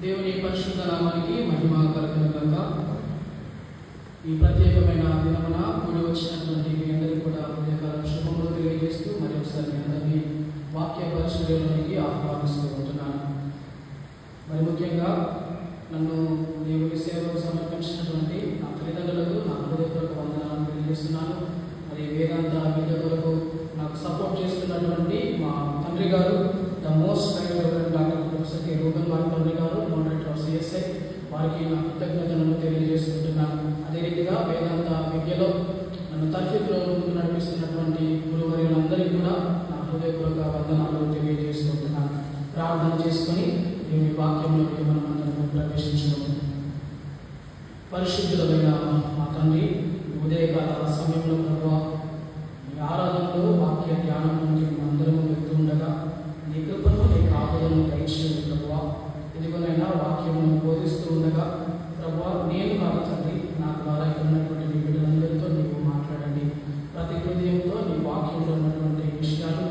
దేవుని పరిశుద్ధ నామానికి మహిమ కలుగును గాక. ఈ ప్రత్యేకమైన దినమున కూడి వచ్చినటువంటి మీ అందరికీ కూడా హృదయకాల శుభములు తెలియజేస్తూ మరి ఒకసారి మీ అందరినీ వాక్య పరిచర్యలోనికి ఆహ్వానిస్తూ ఉంటున్నాను. మరి ముఖ్యంగా నన్ను దేవుని సేవకు సమర్పించినటువంటి నా తల్లిదండ్రులకు నా హృదయపూర్వక వందనాలను తెలియజేస్తున్నాను. మరి వేదాంత విద్య కొరకు నాకు సపోర్ట్ చేస్తున్నటువంటి మా తండ్రి గారు, the most right doctor professor K Reuben వారి తండ్రి గారు, మోడరేటర్ ఆఫ్ సిఎస్ఐ, వారికి నా కృతజ్ఞతలను తెలియజేస్తుంటున్నాను. అదే రీతిగా వేదాంత విద్యలో నన్ను తరఫీదులో ముందుకు నడిపిస్తున్నటువంటి గురువర్యులందరికీ కూడా నా హృదయపూర్వక వందనాలు తెలియజేస్తుంటున్నాను. ప్రార్థన చేసుకుని దేవుని వాక్యంలోకి మనం అందరం ప్రవేశించడం. పరిశుద్ధులమైన మా తండ్రి, ఉదయకాల సమయంలో ప్రభువా మీ ఆరాధనలో వాక్య ధ్యానం నుండి అందరము వెళ్తుండగా నీ కృపను నీ కాపుదలను దయచేయండి ప్రభువా. ఇదిగోనైనా వాక్యమును బోధిస్తూ ఉండగా ప్రభువా నేను కాదు తండ్రి, నా ద్వారా ఇక్కడ ఉన్నటువంటి నీ బిడ్డలందరితో నీవు మాట్లాడండి. ప్రతి హృదయంతో నీ వాక్యంలో ఉన్నటువంటి విషయాలు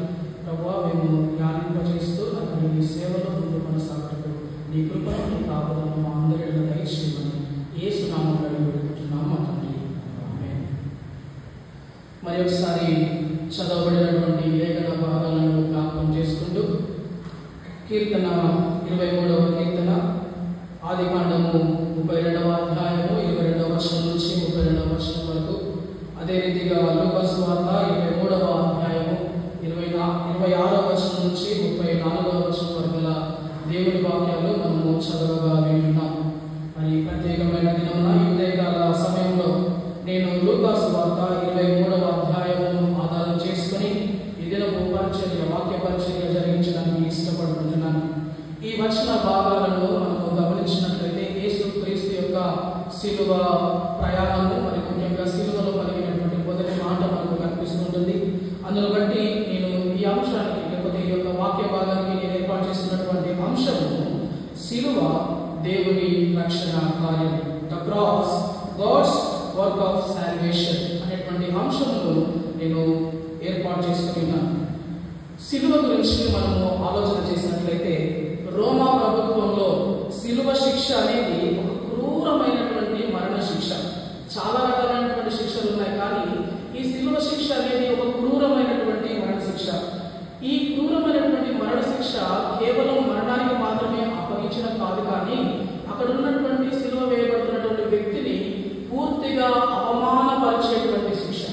ప్రభువా మేము ధ్యానింపజేస్తూ అతను నీ సేవలో ముందు కొనసాగుతూ నీ కృపను నీ కాపుదలను మా అందరి దయచేయమని యేసు నామములో వేడుకుంటున్నాము మా తండ్రి. ఆమేన్. మరి ఒకసారి చదవబడినటువంటి లేఖన భాగాలను జ్ఞాపకం చేసుకుంటూ కీర్తన 23వ కీర్తన ఆదికాండము 32వ అధ్యాయము 22వ వచనం నుంచి 32వ వచనం వరకు, అదే రీతిగా లూకా సువార్త 23వ అధ్యాయము 26వ వచనం నుంచి 34వ వచనం వరకు దేవుని వాక్యాలు మనము చదవగా వింటున్నాం. మరి ప్రత్యేకమైన దినమున ఈ ఉదయకాల సమయంలో నేను లూకా సువార్త 23వ అధ్యాయమును ఆధారం చేసుకుని ఈ దినపు పరిచర్య వాక్య పరిచర్య జరిగించడానికి ఇష్టపడుతున్నాను. ఈ వచన భాగాలను మనము గమనించినట్లయితే యేసుక్రీస్తు యొక్క శిలువ ప్రయాణము, మరి ముఖ్యంగా శిలువలో కలిగినటువంటి మొదటి మాట మనకు కనిపిస్తుంటుంది. అందును బట్టి నేను ఈ అంశానికి లేకపోతే ఈ యొక్క వాక్య భాగానికి నేను ఏర్పాటు చేసినటువంటి అంశము శిలువ దేవుని రక్షణ కార్యం, the cross God's work of salvation అనేటువంటి అంశమును నేను ఏర్పాటు చేసుకున్నాను. శిలువ గురించి మనము ఆలోచన చేసినట్లయితే రోమా ప్రభుత్వంలో శిలువ శిక్ష అనేది ఒక క్రూరమైనటువంటి మరణ శిక్ష. చాలా రకాలైనటువంటి శిక్షలు ఉన్నాయి, కానీ ఈ శిలువ శిక్ష అనేది ఒక క్రూరమైనటువంటి మరణ శిక్ష. ఈ క్రూరమైనటువంటి మరణ శిక్ష కేవలం మరణానికి మాత్రమే అప్పగించడం కాదు, కానీ అక్కడ ఉన్నటువంటి శిలువ వేయబడుతున్నటువంటి వ్యక్తిని పూర్తిగా అవమానపరిచేటువంటి శిక్ష.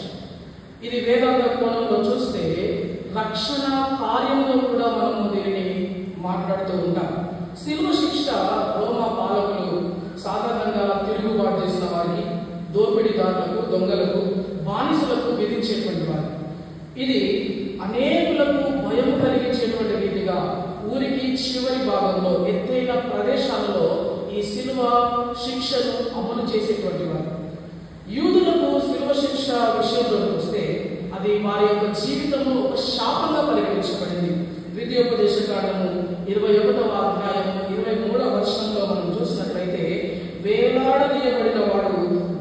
ఇది వేదాంత కోణంలో చూస్తే రక్షణ కార్యంలో కూడా మనము దీనిని మాట్లాడుతూ ఉంటాం. శిలువ శిక్ష రోమా పాలకులు సాధారణంగా తిరుగుబాటు చేసిన వారికి, దోపిడీదారులకు, దొంగలకు, బానిసలకు విధించేటువంటి వారు. ఇది అనేకులకు భయం కలిగించేటువంటి రీతిగా ఊరికి చివరి భాగంలో ఎత్తైన ప్రదేశాలలో ఈ శిలువ శిక్షను అమలు చేసేటువంటి వారు. యూదులకు శిలువ శిక్ష విషయంలో వస్తే అది వారి యొక్క జీవితంలో ఒక శాపంగా పరిగణించబడింది. ద్వితీయోపదేశ కాండము 21వ అధ్యాయము 23వ వచనంలో మనం చూసినట్లయితే వేలాడదీయబడిన వాడు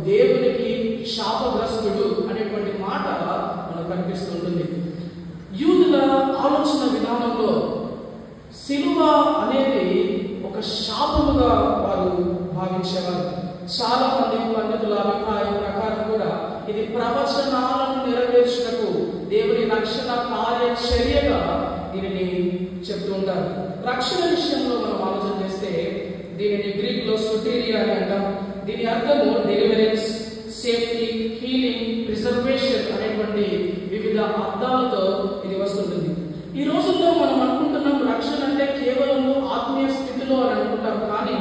దేవునికి శాపగ్రస్తుడు అనేటువంటి మాట మనకు కనిపిస్తుంటుంది. యూదుల ఆలోచన విధానంలో శిలువ అనేది ఒక శాపముగా వారు భావించేవారు. చాలా మంది పండితుల అభిప్రాయం ప్రకారం కూడా ఇది ప్రవచనాలను నెరవేర్చుటకు దేవుని రక్షణ కార్యచర్యగా దీనిని చెప్తూ ఉంటారు. రక్షణ విషయంలో మనం ఆలోచన చేస్తే దీనిని గ్రీక్ లో సోటేరియా అని అంటాం. దీని అర్థము డెలివరెన్స్, సేఫ్టీ, హీలింగ్, ప్రిజర్వేషన్ అనేటువంటి వివిధ అర్థాలతో ఇది వస్తుంటుంది. ఈ రోజుల్లో మనం అనుకుంటున్నాం రక్షణ అంటే కేవలం ఆత్మీయ స్థితిలో అని అనుకుంటాం, కానీ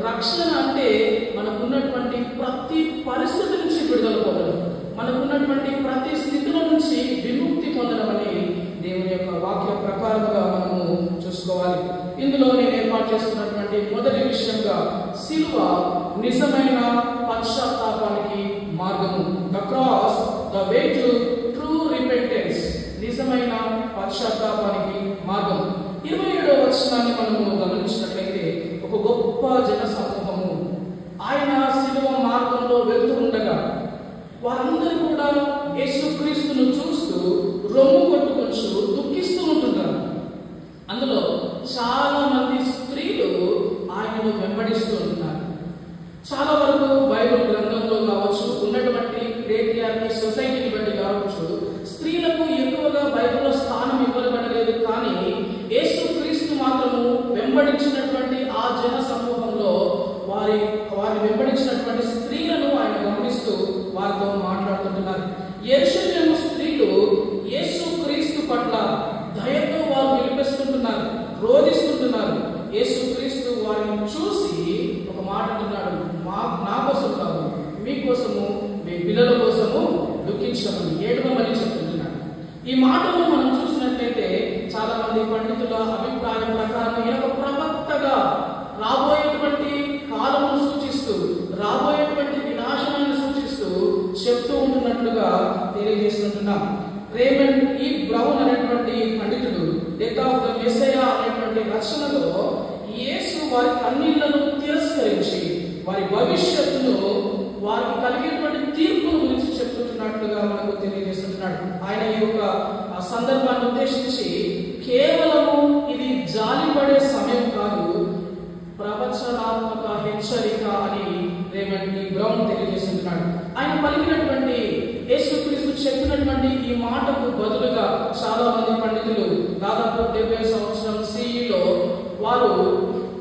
రక్షణ అంటే మనకున్నటువంటి ప్రతి పరిస్థితి నుంచి విడుదల పొందడం, మనకున్నటువంటి ప్రతి స్థితిలో నుంచి విముక్తి పొందడం అని దేవుని యొక్క వాక్య ప్రకారంగా మనము చూసుకోవాలి. ఇందులో నేను ఏర్పాటు చేస్తున్నటువంటి మొదటి విషయంగా శిలువ నిజమైన పశ్చాత్తాపానికి మార్గము, the cross the way to true repentance, నిజమైన పశ్చాత్తాపానికి మార్గం. 27వ వచనాన్ని మనము గమనించినట్లయితే ఒక గొప్ప జన సమూహము ఆయన శిలువ మార్గంలో వెళ్తూ ఉండగా వారందరూ కూడా యేసుక్రీస్తును చూస్తూ రొమ్ము కొట్టుకొచ్చు దుఃఖిస్తూ ఉంటున్నారు. అందులో చాలా మంది యెరూషలేము స్త్రీలు యేసుక్రీస్తు పట్ల దయతో వారు విలిపిస్తుంటున్నారు, రోధిస్తుంటున్నారు. యేసుక్రీస్తు వారిని చూసి ఒక మాట అంటున్నాడు, నా కోసం కాదు, మీకోసము, మీ పిల్లల కోసము దుఃఖించమని, ఏడవమని చెప్తుంటున్నాడు. ఈ మాటలు మనం చూసినట్లయితే చాలా మంది పండితుల అభిప్రాయం ప్రకారం ఈ యొక్క ప్రవక్తగా రాబోయేటువంటి కాలమును సూచిస్తూ, రాబోయేటువంటి వినాశనాన్ని సూచిస్తూ చెప్తూ ఉంటున్నట్లుగా తెలియజేస్తుంటున్నాం. రేమండ్ ఈ బ్రౌన్ అనేటువంటి పండితుడు డెత్ ఆఫ్ ద మెస్సయా అనేటువంటి రచనలో యేసు వారి కన్నీళ్లను తిరస్కరించి వారి భవిష్యత్తును, వారికి కలిగేటువంటి తీర్పును గురించి చెప్తుంటున్నట్లుగా మనకు తెలియజేస్తున్నాడు. ఆయన ఈ యొక్క సందర్భాన్ని ఉద్దేశించి కేవలము ఇది జాలిపడే సమయం కాదు, ప్రవచనాత్మక హెచ్చరిక అని రేమండ్ ఈ బ్రౌన్ తెలియజేస్తున్నాడు. ఆయన పలికినటువంటి, యేసుక్రీస్తు చెప్పినటువంటి ఈ మాటకు బదులుగా చాలా మంది పండితులు దాదాపు 70 సంవత్సరం CE వారు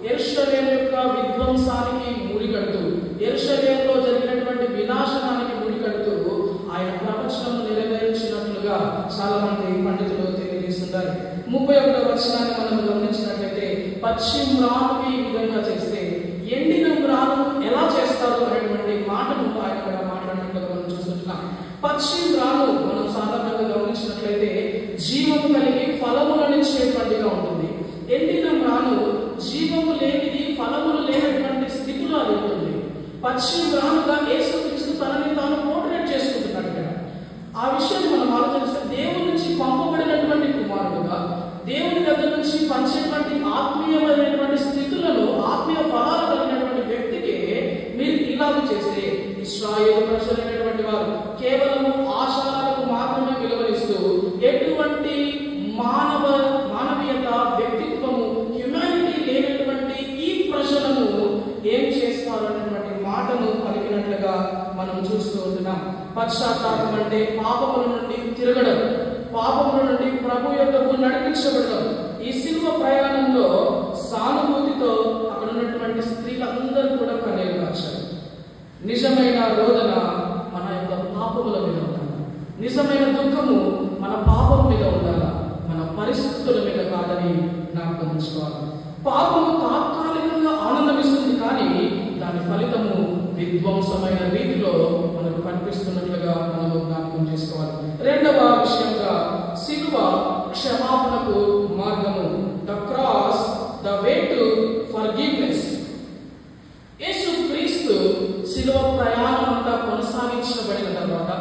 యెరూషలేము యొక్క విధ్వంసానికి ముడికడుతూ, యెరూషలేములో జరిగినటువంటి వినాశనానికి ముడికడుతూ ఆయన ప్రవచనం నెరవేర్చినట్లుగా చాలా మంది పండితులు తెలియజేస్తున్నారు. 31వ వచనాన్ని మనం గమనించినట్లయితే, పచ్చి మ్రానుకి ఈ విధంగా చేస్తే ఎండిన మ్రాను ఎలా చేస్తారు అనేటువంటి మాటను ఆయన మాట్లాడినట్లుగా మనం చూస్తున్నాం. పచ్చి మ్రాను మనం సాధారణంగా గమనించినట్లయితే జీవము కలిగి ఫలములనిచ్చేటువంటిగా ఉంటుంది. ఎండిన మ్రాను జీవము లేనిది, ఫలములు లేనటువంటి స్థితిలో అది ఉంటుంది. పచ్చి మ్రానుగా యేసుక్రీస్తు తనని తాను పోర్ట్రేట్ చేసుకుంటున్నాడు ఇక్కడ. ఆ విషయాన్ని మనం ఆలోచిస్తే, దేవుని నుంచి పంపబడినటువంటి కుమారుడుగా, దేవుని దగ్గర నుంచి పంచేటువంటి ఆత్మీయమైనటువంటి స్థితులను, ఆత్మీయ ఫలాలు కలిగినటువంటి వ్యక్తికి మీరు ఇలాగ చేస్తే, ఇశ్రాయేలు ప్రజలైనటువంటి వారు కేవలం ఆచారాలకు మాత్రమే విలువనిస్తూ ఎటువంటి మానవీయత, వ్యక్తిత్వము, హ్యుమానిటీ లేనటువంటి ఈ ప్రజలను ఏం చేస్తారు అనేటువంటి మాటను పలికినట్లుగా మనం చూస్తూ ఉంటున్నాం. పశ్చాత్తాపం అంటే పాపముల నుండి తిరగడం, పాపముల నుండి ప్రభు యొద్దకు నడిపించబడడం. ఈ శిలువ ప్రయాణంలో సానుభూతితో అక్కడ ఉన్నటువంటి స్త్రీలందరూ కూడా కన్నీరు కార్చారు. నిజమైన రోదన మన యొక్క పాపముల మీద ఉండాలి, నిజమైన దుఃఖము మన పాపం మీద ఉండాలి, మన పరిస్థితుల మీద కాదని జ్ఞాపకం ఉంచుకోవాలి. పాపము తాత్కాలికంగా ఆనందమిస్తుంది, కానీ దాని ఫలితము విధ్వంసమైన రీతిలో మనకు కనిపిస్తున్నట్లుగా మనము జ్ఞాపకం చేసుకోవాలి. రెండవ విషయంగా శిలువ క్షమాపణకు మార్గము. The cross the way to forgiveness. యేసుక్రీస్తు శిలువ ప్రయాణం అంతా కొనసాగించబడిన తర్వాత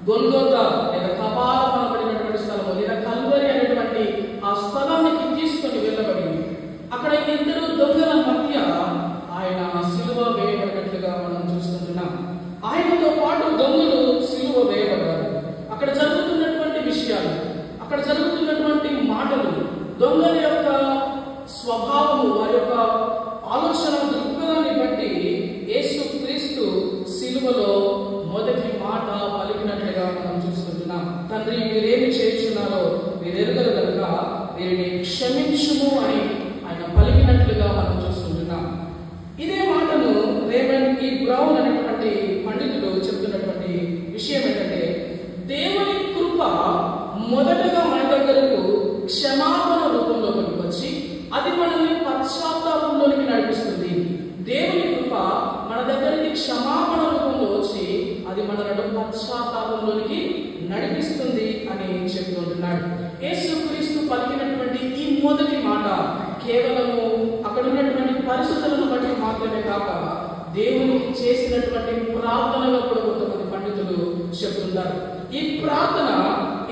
గొల్గోతా లేదా కపాల అనబడినటువంటి స్థలము, లేదా కల్వరి అనేటువంటి ఆ స్థలానికి తీసుకొని వెళ్ళబడి అక్కడ ఇద్దరు దొంగల మధ్య ఆయన శిలువ వేయబడినట్లుగా మనం చూస్తుంటున్నాం. ఆయనతో పాటు దొంగలు శిలువ వేయబడ్డారు. అక్కడ జరుగుతున్నటువంటి విషయాలు, అక్కడ జరుగుతున్నటువంటి మాటలు, దొంగల యొక్క స్వభావము, వారి యొక్క ఆలోచన దృక్పథాన్ని బట్టి యేసుక్రీస్తు శిలువలో మొదటి మాట పలికినట్లుగా మనం చూస్తుంటున్నాం. తండ్రి, వీరేమి చేస్తున్నారో వీరెరుగరు కనుక వీరిని క్షమించుము అని ఆయన పలికినట్లుగా మనం చూస్తుంటున్నాం. ఇదే మాటను రేమండ్ ఈ బ్రౌన్ అనేటువంటి పండితుడు చెప్తున్నటువంటి విషయం ఏంటంటే, దేవుని కృప మొదటగా మన దగ్గరకు క్షమాపణ రూపంలోకి వచ్చి అది మనల్ని పశ్చాత్తాపంలోనికి నడిపిస్తుంది. దేవుని కృప మన దగ్గరికి క్షమాపణ రూపంలో వచ్చి అది మనలను పశ్చాత్తాపంలోనికి నడిపిస్తుంది అని చెప్తుంటున్నాడు. యేసుక్రీస్తు పలికినటువంటి ఈ మొదటి మాట కేవలము అక్కడ ఉన్నటువంటి పరిస్థితులను బట్టి మాత్రమే కాక దేవునికి చేసినటువంటి ప్రార్థనగా కూడా కొంతమంది పండితులు చెప్తున్నారు. ఈ ప్రార్థన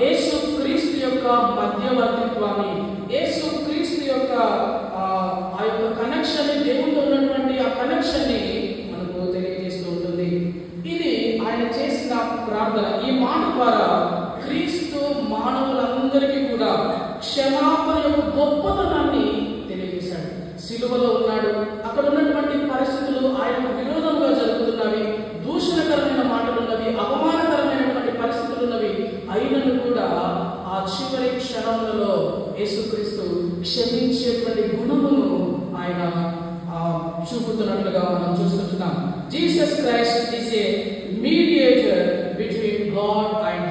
యేసుక్రీస్తు యొక్క మధ్యవర్తిత్వాన్ని, యేసుక్రీస్తు యొక్క ఆ యొక్క కనెక్షన్, దేవునితో ఉన్నటువంటి ఆ కనెక్షన్ ని మనకు తెలియజేస్తూ ఉంటుంది. ఇది ఆయన చేసిన ప్రార్థన. ఈ మాట ద్వారా క్రీస్తు మానవులందరికీ కూడా క్షమాపణ యొక్క గొప్పతనాన్ని తెలియజేశాడు. సిలువలో ఉన్నాడు, అక్కడ ఉన్నటువంటి పరిస్థితులు ఆయనకు విరోధంగా జరుగుతున్నవి, దూషణకరమైన మాటలు ఉన్నవి, అవమానకరమైనటువంటి పరిస్థితులు ఉన్నవి. అయినను కూడా ఆ చివరి క్షణంలో యేసుక్రీస్తు క్షమించేటువంటి గుణమును ఆయన చూపుతున్నట్లుగా మనం చూస్తున్నాం. Jesus Christ is a mediator between God and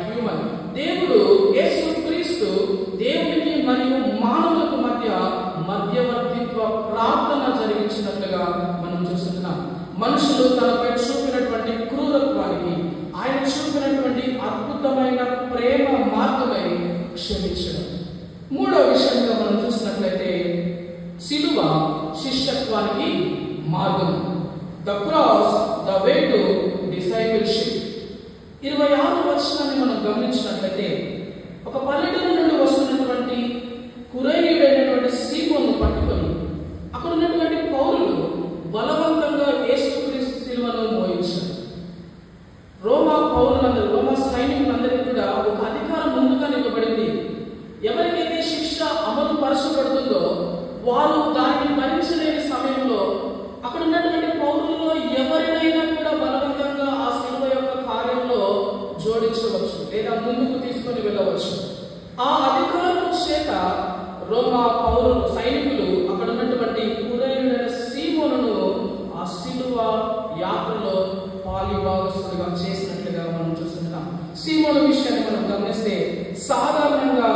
క్షమించడం. మూడవ విషయంగా మనం చూసినట్లయితే సిలువ శిష్యత్వానికి మార్గం. The cross the way to discipleship. 26వ వచనాన్ని మనం గమనించినట్లయితే ఒక పల్లెటూరు నుండి వస్తున్నటువంటి కురేనీయుడైనటువంటి సీమోను పట్టుకొని అక్కడ ఉన్నటువంటి పౌరులు బలవంతంగా యేసుక్రీస్తు సిలువను మోయించారు. రోమా పౌరులందరూ, రోమా సైనికులందరికీ కూడా ఒక అధికారం ముందుగా ఇవ్వబడింది. ఎవరికైతే శిక్ష అమలు పరచబడుతుందో వారు దానిని భరించలేని సమయంలో అక్కడ ఉన్నటువంటి పౌరుల్లో ఎవరినైనా కూడా బలవంతంగా ఆ సిలువ యొక్క కార్యంలో జోడించవచ్చు లేదా ముందుకు తీసుకొని వెళ్ళవచ్చు. ఆ అధికారం చేత రోమా పౌరులు, సైనికులు అక్కడ ఉన్నటువంటి కురేనీయుడైన సీమోనును ఆ సిలువ యాత్రలో పాలిభాగస్తులుగా చేసినట్లుగా మనం చూస్తున్నాం. సీమోను విషయాన్ని మనం గమనిస్తే సాధారణంగా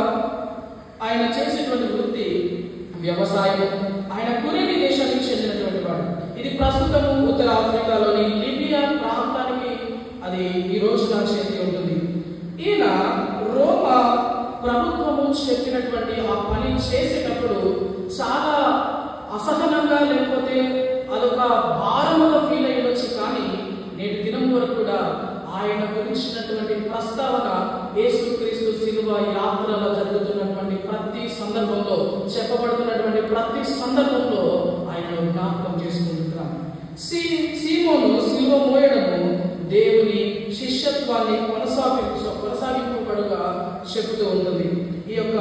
ఆయన చేసేటువంటి వృత్తి వ్యవసాయం. ఆయన కురేని దేశానికి చెందినటువంటి వాడు. ఇది ప్రస్తుతం ఉత్తర ఆఫ్రికాలోని లిబియా ప్రాంతానికి అది ఈ రోజున చేతి ఉంటుంది. ఈయన రోమా ప్రభుత్వము చెప్పినటువంటి ఆ పని చేసేటప్పుడు చాలా అసహనంగా లేకపోతే అదొక భారముగా ఫీల్ అయ్యవచ్చు. కానీ నేటి దినం వరకు కూడా ఆయన గురించినటువంటి ప్రస్తావన యేసుక్రీస్తు సిలువ యాత్రలో జరుగుతున్నటువంటి ప్రతి సందర్భంలో, చెప్పబడుతున్నటువంటి ప్రతి సందర్భంలో ఆయన జ్ఞాపకం చేసుకుంటున్నాం. సీమోను సిలువ మోయడము దేవుని శిష్యత్వాన్ని కొనసాగింపుగా చెబుతూ ఉంటుంది. ఈ యొక్క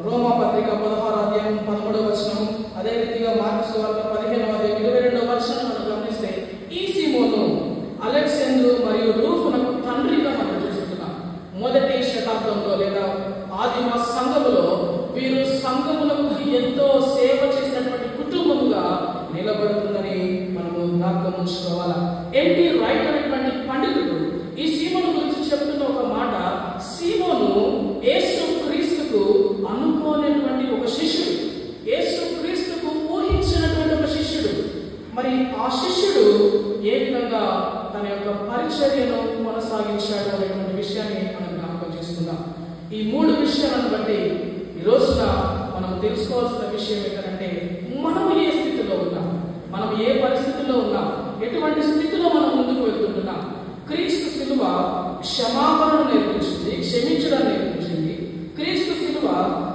రోమా పత్రిక 16వ అధ్యాయం 13వ వచనం, అదే రీతిగా మార్కు సువార్త 15వ అధ్యాయం 22వ వచనం మనం గమనిస్తే ఈ సీమోను అలెగ్జాండరు మరియు రూఫునకు తండ్రిగా మనం చూస్తున్నాం. మొదటి శతాబ్దంలో లేదా ఆదిమ సంఘములో వీరు సంఘములకు ఎంతో సేవ చేసినటువంటి కుటుంబముగా నిలబడుతుందని మనము జ్ఞాపకం ఉంచుకోవాలా. ఎన్టీ రైట్ అనేటువంటి పండితుడు ఈ సీమోను గురించి చెప్తున్న ఒక మాట, సీమోను యేసు క్రీస్తుకు అనుకోనటువంటి ఒక శిష్యుడు, యేసు క్రీస్తుకు ఊహించినటువంటి ఒక శిష్యుడు. మరి ఆ శిష్యుడు ఏ విధంగా తన యొక్క పరిచర్యను కొనసాగించాడు అనేటువంటి విషయాన్ని మనం జ్ఞాపకం చేసుకుందాం. ఈ మూడు విషయాలను బట్టి ఈ రోజున మనం తెలుసుకోవాల్సిన విషయం ఏంటంటే మనం ఏ స్థితిలో ఉన్నాం, మనం ఏ పరిస్థితిలో ఉన్నాం, ఎటువంటి స్థితిలో మనం ముందుకు వెళ్తుంటున్నాం. క్రీస్తు సిలువ క్షమాపణను నేర్పించింది, క్షమించడం నేర్పించింది. క్రీస్తు సిలువ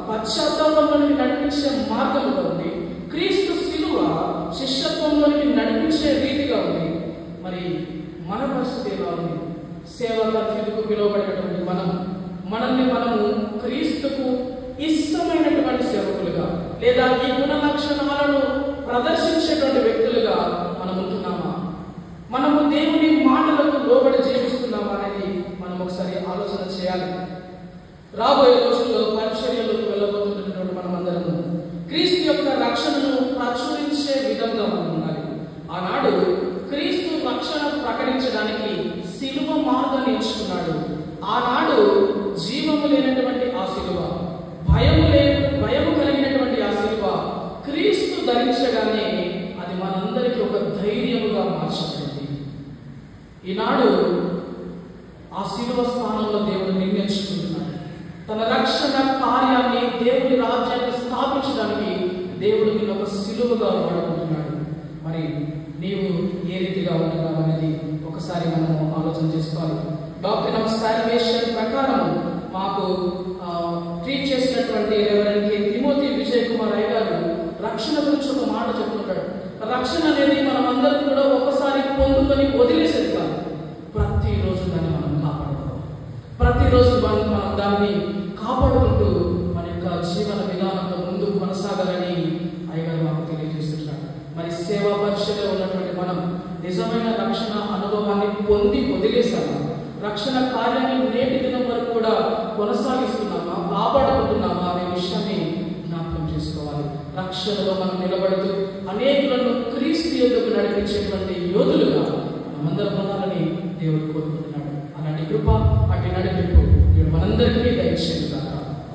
పశ్చాత్తాపంలోనికి నడిపించే మార్గంగా ఉంది. క్రీస్తు సిలువ శిష్యత్వంలోనికి నడిపించే రీతిగా ఉంది. మరి మన పరిస్థితి ఎలా ఉంది? సేవా తర్ఫీదుకు పిలువబడినటువంటి మనల్ని మనము క్రీస్తుకు ఇష్టమైనటువంటి సేవకులుగా లేదా ఈ గుణ లక్షణాలను ప్రదర్శించేటువంటి వ్యక్తులుగా మనం ఉంటున్నామా? మనము దేవుని మాటలకు లోబడి జీవిస్తున్నామా అనేది మనం ఒకసారి ఆలోచన చేయాలి. రాబోయే రోజుల్లో పరిచర్యలోకి వెళ్ళబోతున్నటువంటి మనమందరము క్రీస్తు యొక్క రక్షణను ప్రచురించే విధంగా మనం ఉండాలి. ఆనాడు క్రీస్తు రక్షణ ప్రకటించడానికి సిలువ మార్గాన్ని ఎంచుకున్నాడు. ఆనాడు జీవము లేనటువంటి ఆ సిలువ, భయము కలిగినటువంటి ఆ సిలువ క్రీస్తు ధరించగానే అది మనందరికీ ఒక ధైర్యముగా మార్చబడింది. ఈనాడు ఆ సిలువ స్థానంలో దేవుడు నిర్ణయించుకుంటున్నాడు. తన రక్షణ కార్యాన్ని, దేవుని రాజ్యాన్ని స్థాపించడానికి దేవుడు నిన్ను ఒక సిలువగా వాడుకుంటున్నాడు. మరి నీవు ఏ రీతిగా ఉంటున్నావు అనేది ఒకసారి మనము ఆలోచన చేసుకోవాలి. డాక్టర్ ఆఫ్ సాల్వేషన్ ప్రకారం మాకు ట్రీట్ చేసినటువంటి రెవరెండ్ తిమోతి విజయ్ కుమార్ అయ్య గారు రక్షణ గురించి ఒక మాట చెప్తుంటాడు. రక్షణ అనేది మనం అందరం కూడా ఒకసారి పొందుకొని వదిలేసేది కాదు. ప్రతిరోజు దాన్ని మనం కాపాడుకోవాలి. ప్రతిరోజు మనం దాన్ని కాపాడుకుంటూ మన యొక్క జీవన విధానంలో ముందుకు కొనసాగాలని అయ్యగారు మాకు తెలియజేస్తున్నాడు. మరి సేవా పరిచయలో ఉన్నటువంటి మనం నిజమైన రక్షణ అనుభవాన్ని పొంది వదిలేసామా? రక్షణ కార్యాన్ని నేటి దినం వరకు కూడా కొనసాగిస్తున్నామా, కాపాడుకుంటున్నామా అనే విషయాన్ని జ్ఞాపకం చేసుకోవాలి. రక్షణలో మనం నిలబడుతూ అనేకులను క్రీస్తు యేసుకు నడిపించేటువంటి యోధులుగా మనమందరం ఉండాలని దేవుడు కోరుకుంటున్నాడు. అలాంటి కృప, అటు నడిపింపు దేవుడు మనందరికీ దయచేయుగాక.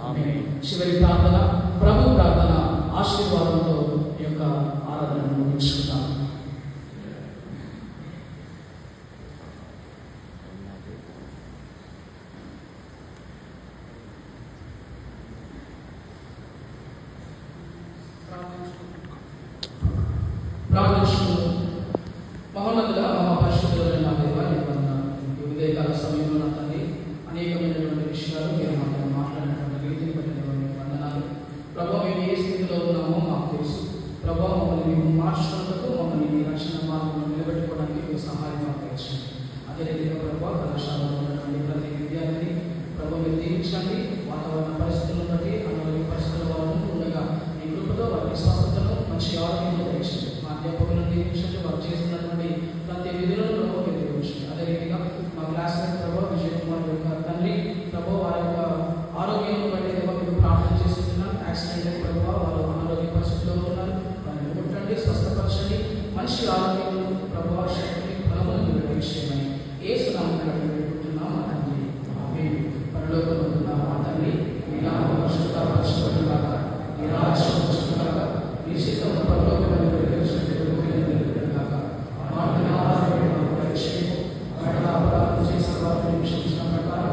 ఆమేన్. చివరి ప్రార్థన, ప్రభు ప్రార్థన ఆశీర్వాదంతో ఈ యొక్క ఆరాధనను ముగించుకుందాం. దీవించండి. వాతావరణ పరిస్థితులను బట్టి అనారోగ్య పరిస్థితుల వారు ఉండగా మీ కృపతో వారి స్వస్థతను మంచి ఆరోగ్యంలో దయచేయండి. మా అధ్యాపకులను దీవించండి. వారు చేస్తున్నటువంటి ప్రతి విధులను ప్రభావ దీవించండి. అదే రీతిగా మా క్లాస్మేట్ ప్రభావ విజయ్ కుమార్ యొక్క తండ్రి ప్రభావ వారి యొక్క ఆరోగ్యం బట్టి మీకు ప్రార్థన చేస్తున్నాం. యాక్సిడెంట్ ప్రభావ వారు అనారోగ్య పరిస్థితుల్లో ఉన్నారు. వారిని ముట్టండి, స్వస్థపరచండి. మంచి ఆరోగ్యం ప్రభావ శక్తిని బలమును దయచేయమని యేసు నామములో వేడుకుంటున్నాం మా తండ్రి. ఆమేన్. పరలోకమందున్న మా తండ్రి, మీ నామము పరిశుద్ధపరచబడుగాక, మీ రాజ్యం వచ్చుగాక, మీ చిత్తము పరలోకమందు నెరవేర్చుటకు గాక. మా దినఆహారము మాకు దయచేయము. మా అపరాధం చేసిన వారిని క్షమించిన ప్రకారం